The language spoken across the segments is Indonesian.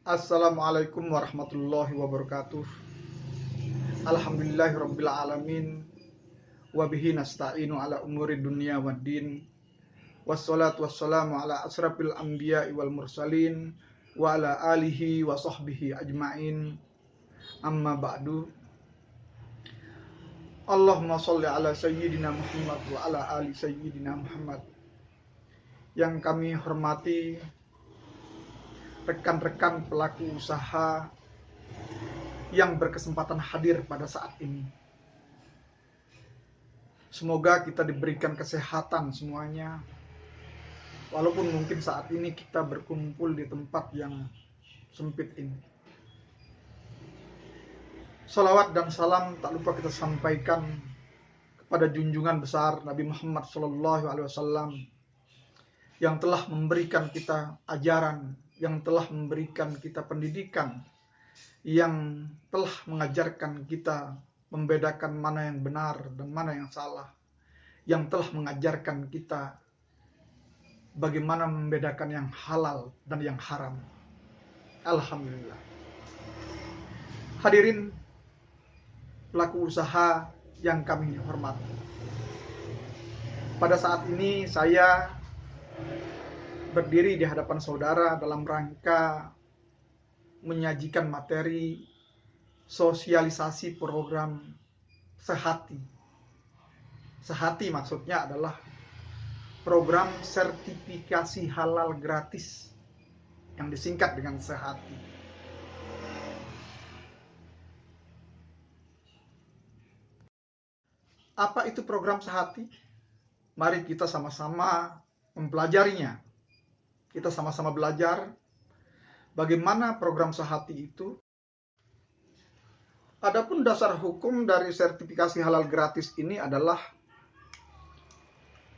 Assalamualaikum warahmatullahi wabarakatuh. Alhamdulillahirabbil alamin. Wa bihi nasta'inu ala umuri dunya waddin. Wassalatu wassalamu ala asrafil anbiya'i wal mursalin wa ala alihi wa sahbihi ajmain. Amma ba'du. Allahumma sholli ala sayyidina Muhammad wa ala ali sayyidina Muhammad. Yang kami hormati rekan-rekan pelaku usaha yang berkesempatan hadir pada saat ini. Semoga kita diberikan kesehatan semuanya. Walaupun mungkin saat ini kita berkumpul di tempat yang sempit ini. Salawat dan salam tak lupa kita sampaikan kepada junjungan besar Nabi Muhammad SAW yang telah memberikan kita ajaran, yang telah memberikan kita pendidikan, yang telah mengajarkan kita membedakan mana yang benar dan mana yang salah, yang telah mengajarkan kita bagaimana membedakan yang halal dan yang haram. Alhamdulillah. Hadirin pelaku usaha yang kami hormati, pada saat ini saya berdiri di hadapan saudara dalam rangka menyajikan materi sosialisasi program Sehati. Sehati maksudnya adalah program sertifikasi halal gratis yang disingkat dengan Sehati. Apa itu program Sehati? Mari kita sama-sama mempelajarinya. Kita sama-sama belajar bagaimana program Sehati itu. Adapun dasar hukum dari sertifikasi halal gratis ini adalah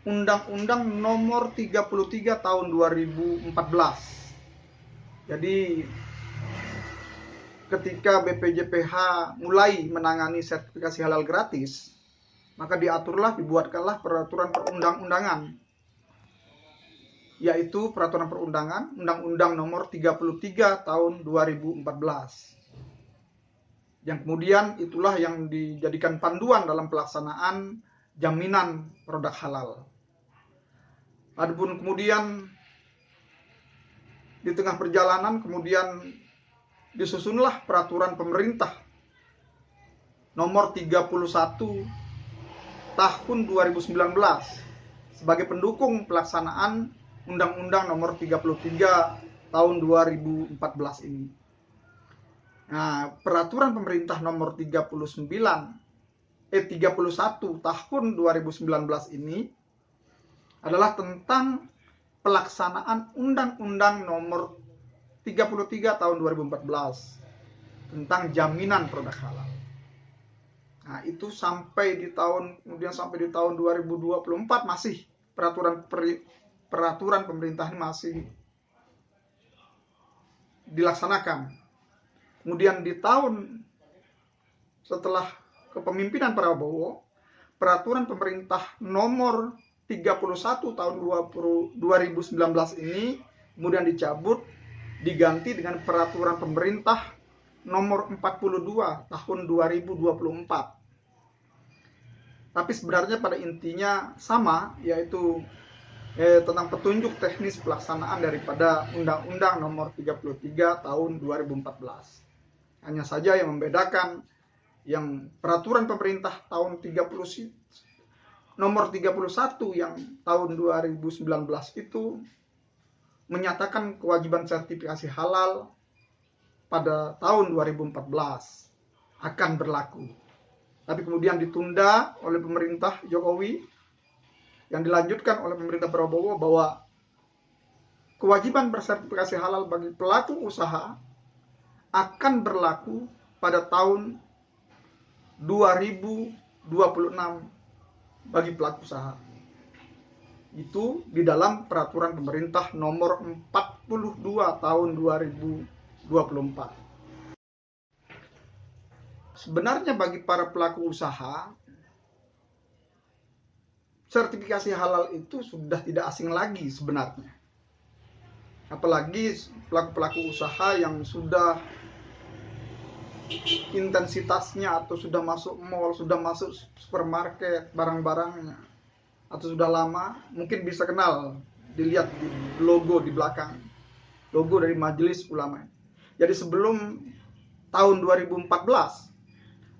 Undang-Undang Nomor 33 Tahun 2014. Jadi ketika BPJPH mulai menangani sertifikasi halal gratis, maka dibuatkanlah peraturan perundang-undangan, yaitu peraturan perundangan Undang-Undang Nomor 33 Tahun 2014. Yang kemudian itulah yang dijadikan panduan dalam pelaksanaan jaminan produk halal. Adapun kemudian di tengah perjalanan kemudian disusunlah peraturan pemerintah Nomor 31 Tahun 2019 sebagai pendukung pelaksanaan Undang-Undang Nomor 33 Tahun 2014 ini. Nah, peraturan pemerintah Nomor 31 Tahun 2019 ini adalah tentang pelaksanaan Undang-Undang Nomor 33 Tahun 2014 tentang jaminan produk halal. Nah, itu sampai di tahun 2024 masih peraturan pemerintah ini masih dilaksanakan. Kemudian di tahun setelah kepemimpinan Prabowo, peraturan pemerintah nomor 31 tahun 2019 ini kemudian dicabut, diganti dengan peraturan pemerintah nomor 42 tahun 2024. Tapi sebenarnya pada intinya sama, yaitu tentang petunjuk teknis pelaksanaan daripada Undang-Undang Nomor 33 Tahun 2014. Hanya saja yang membedakan, yang peraturan pemerintah tahun Nomor 31 yang tahun 2019 itu menyatakan kewajiban sertifikasi halal pada tahun 2014 akan berlaku. Tapi kemudian ditunda oleh pemerintah Jokowi, yang dilanjutkan oleh pemerintah Prabowo, bahwa kewajiban bersertifikasi halal bagi pelaku usaha akan berlaku pada tahun 2026 bagi pelaku usaha. Itu di dalam peraturan pemerintah nomor 42 tahun 2024. Sebenarnya bagi para pelaku usaha, sertifikasi halal itu sudah tidak asing lagi sebenarnya. Apalagi pelaku-pelaku usaha yang sudah intensitasnya atau sudah masuk mall, sudah masuk supermarket barang-barangnya, atau sudah lama, mungkin bisa kenal, dilihat di logo di belakang, logo dari Majelis Ulama. Jadi sebelum tahun 2014,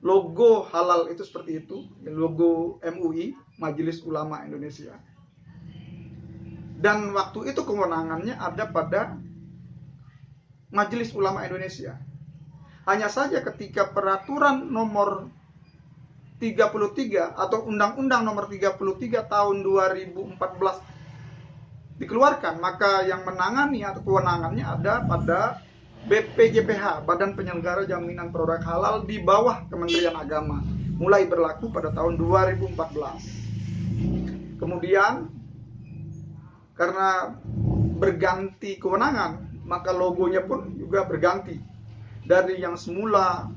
logo halal itu seperti itu, logo MUI, Majelis Ulama Indonesia. Dan waktu itu kewenangannya ada pada Majelis Ulama Indonesia. Hanya saja ketika peraturan nomor 33 atau Undang-Undang nomor 33 tahun 2014 dikeluarkan, maka yang menangani atau kewenangannya ada pada BPJPH, Badan Penyelenggara Jaminan Produk Halal, di bawah Kementerian Agama, mulai berlaku pada tahun 2014. Kemudian karena berganti kewenangan, maka logonya pun juga berganti. Dari yang semula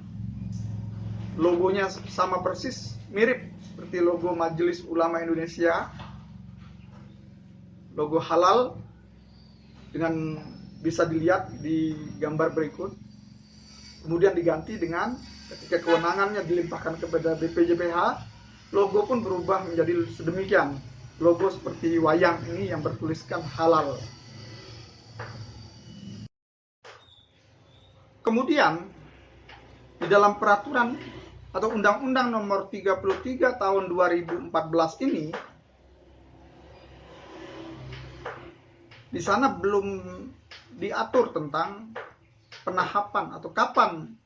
logonya sama persis, mirip seperti logo Majelis Ulama Indonesia, logo halal, dengan bisa dilihat di gambar berikut. Kemudian diganti dengan ketika kewenangannya dilimpahkan kepada BPJPH, logo pun berubah menjadi sedemikian. Logo seperti wayang ini yang bertuliskan halal. Kemudian di dalam peraturan atau Undang-Undang nomor 33 tahun 2014 ini, di sana belum diatur tentang penahapan atau kapan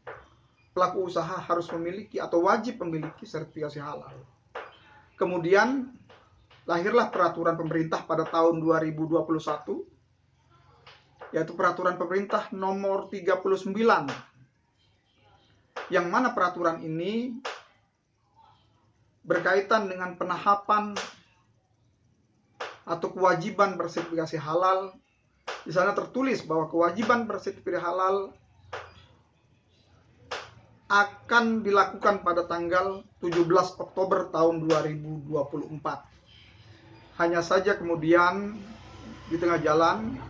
pelaku usaha harus memiliki atau wajib memiliki sertifikasi halal. Kemudian lahirlah peraturan pemerintah pada tahun 2021, yaitu peraturan pemerintah nomor 39, yang mana peraturan ini berkaitan dengan penahapan atau kewajiban bersertifikasi halal. Di sana tertulis bahwa kewajiban bersertifikasi halal akan dilakukan pada tanggal 17 Oktober tahun 2024. Hanya saja kemudian di tengah jalan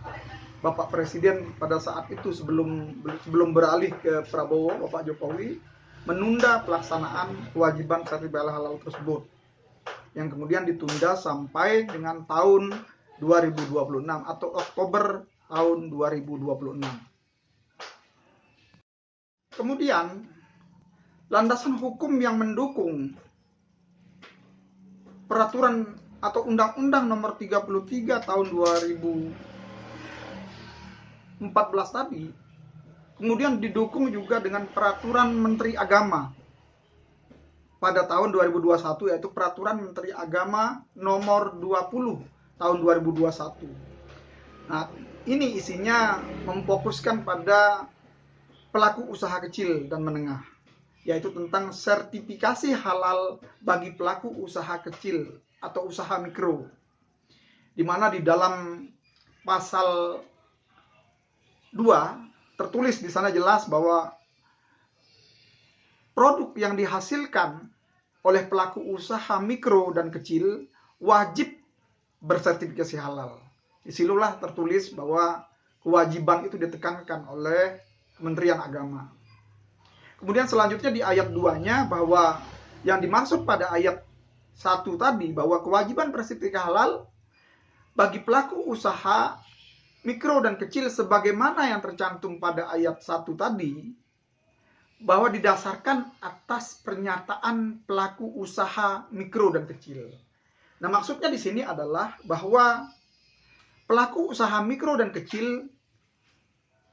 Bapak Presiden pada saat itu sebelum beralih ke Prabowo, Bapak Jokowi menunda pelaksanaan kewajiban sertifikasi halal tersebut, yang kemudian ditunda sampai dengan tahun 2026 atau Oktober tahun 2026. Kemudian landasan hukum yang mendukung peraturan atau Undang-Undang nomor 33 tahun 2014 tadi kemudian didukung juga dengan peraturan Menteri Agama pada tahun 2021, yaitu peraturan Menteri Agama nomor 20 tahun 2021. Nah, ini isinya memfokuskan pada pelaku usaha kecil dan menengah, yaitu tentang sertifikasi halal bagi pelaku usaha kecil atau usaha mikro, di mana di dalam pasal 2 tertulis di sana jelas bahwa produk yang dihasilkan oleh pelaku usaha mikro dan kecil wajib bersertifikasi halal. Disinilah tertulis bahwa kewajiban itu ditekankan oleh Kementerian Agama. Kemudian selanjutnya di ayat 2-nya bahwa yang dimaksud pada ayat 1 tadi, bahwa kewajiban bersertifikasi halal bagi pelaku usaha mikro dan kecil sebagaimana yang tercantum pada ayat 1 tadi, bahwa didasarkan atas pernyataan pelaku usaha mikro dan kecil. Nah, maksudnya di sini adalah bahwa pelaku usaha mikro dan kecil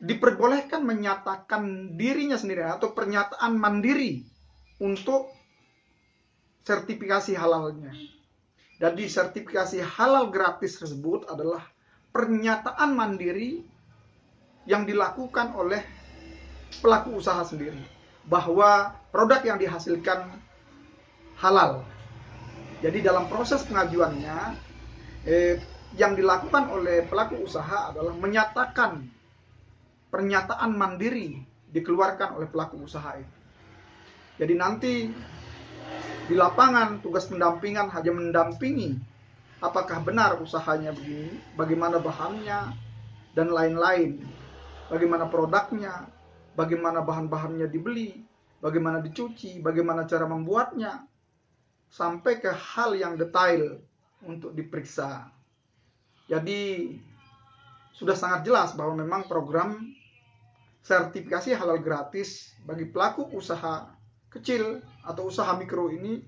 diperbolehkan menyatakan dirinya sendiri atau pernyataan mandiri untuk sertifikasi halalnya. Jadi sertifikasi halal gratis tersebut adalah pernyataan mandiri yang dilakukan oleh pelaku usaha sendiri bahwa produk yang dihasilkan halal. Jadi dalam proses pengajuannya yang dilakukan oleh pelaku usaha adalah menyatakan pernyataan mandiri dikeluarkan oleh pelaku usaha itu. Jadi nanti di lapangan tugas pendampingan hanya mendampingi apakah benar usahanya begini, bagaimana bahannya, dan lain-lain. Bagaimana produknya, bagaimana bahan-bahannya dibeli, bagaimana dicuci, bagaimana cara membuatnya, sampai ke hal yang detail untuk diperiksa. Jadi sudah sangat jelas bahwa memang program sertifikasi halal gratis bagi pelaku usaha kecil atau usaha mikro ini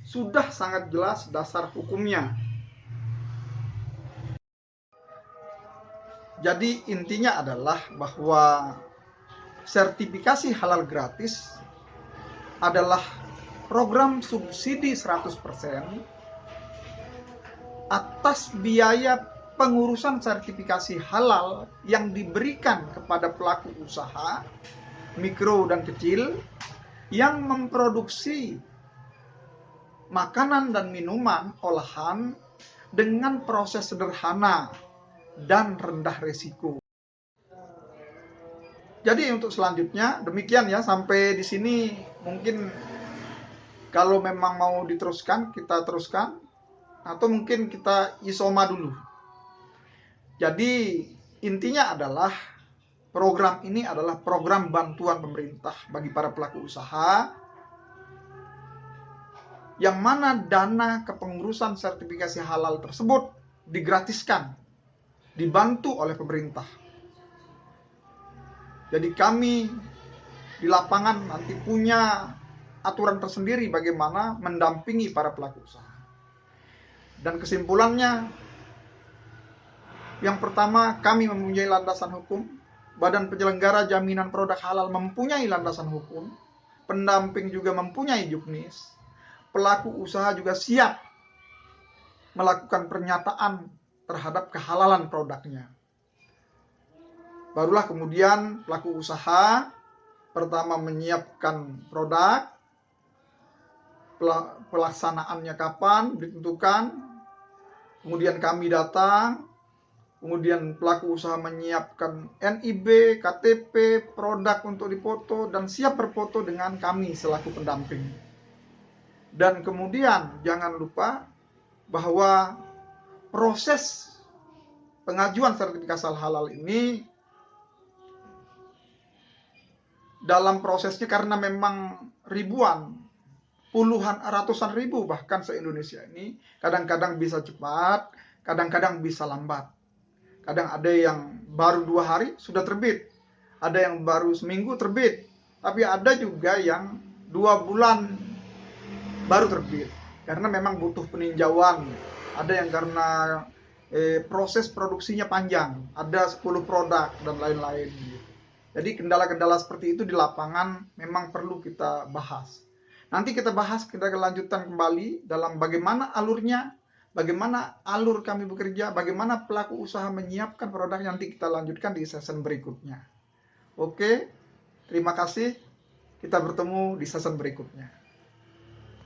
sudah sangat jelas dasar hukumnya. Jadi intinya adalah bahwa sertifikasi halal gratis adalah program subsidi 100% atas biaya pengurusan sertifikasi halal yang diberikan kepada pelaku usaha mikro dan kecil yang memproduksi makanan dan minuman olahan dengan proses sederhana dan rendah resiko. Jadi untuk selanjutnya demikian ya, sampai di sini mungkin kalau memang mau diteruskan kita teruskan atau mungkin kita isoma dulu. Jadi intinya adalah program ini adalah program bantuan pemerintah bagi para pelaku usaha yang mana dana kepengurusan sertifikasi halal tersebut digratiskan, dibantu oleh pemerintah. Jadi kami di lapangan nanti punya aturan tersendiri bagaimana mendampingi para pelaku usaha. Dan kesimpulannya, yang pertama, kami mempunyai landasan hukum, Badan Penyelenggara Jaminan Produk Halal mempunyai landasan hukum, pendamping juga mempunyai juknis, pelaku usaha juga siap melakukan pernyataan terhadap kehalalan produknya. Barulah kemudian pelaku usaha pertama menyiapkan produk, pelaksanaannya kapan ditentukan, kemudian kami datang, kemudian pelaku usaha menyiapkan NIB, KTP, produk untuk dipoto, dan siap berfoto dengan kami selaku pendamping. Dan kemudian jangan lupa bahwa proses pengajuan sertifikasi halal ini dalam prosesnya karena memang ribuan, puluhan, ratusan ribu bahkan se-Indonesia ini, kadang-kadang bisa cepat, kadang-kadang bisa lambat. Kadang ada yang baru 2 hari sudah terbit, ada yang baru seminggu terbit, tapi ada juga yang 2 bulan baru terbit. Karena memang butuh peninjauan, ada yang karena proses produksinya panjang, ada 10 produk dan lain-lain. Jadi kendala-kendala seperti itu di lapangan memang perlu kita bahas. Nanti kita bahas, kita lanjutkan kembali dalam bagaimana alurnya, bagaimana alur kami bekerja, bagaimana pelaku usaha menyiapkan produk, nanti kita lanjutkan di season berikutnya. Oke, terima kasih. Kita bertemu di season berikutnya.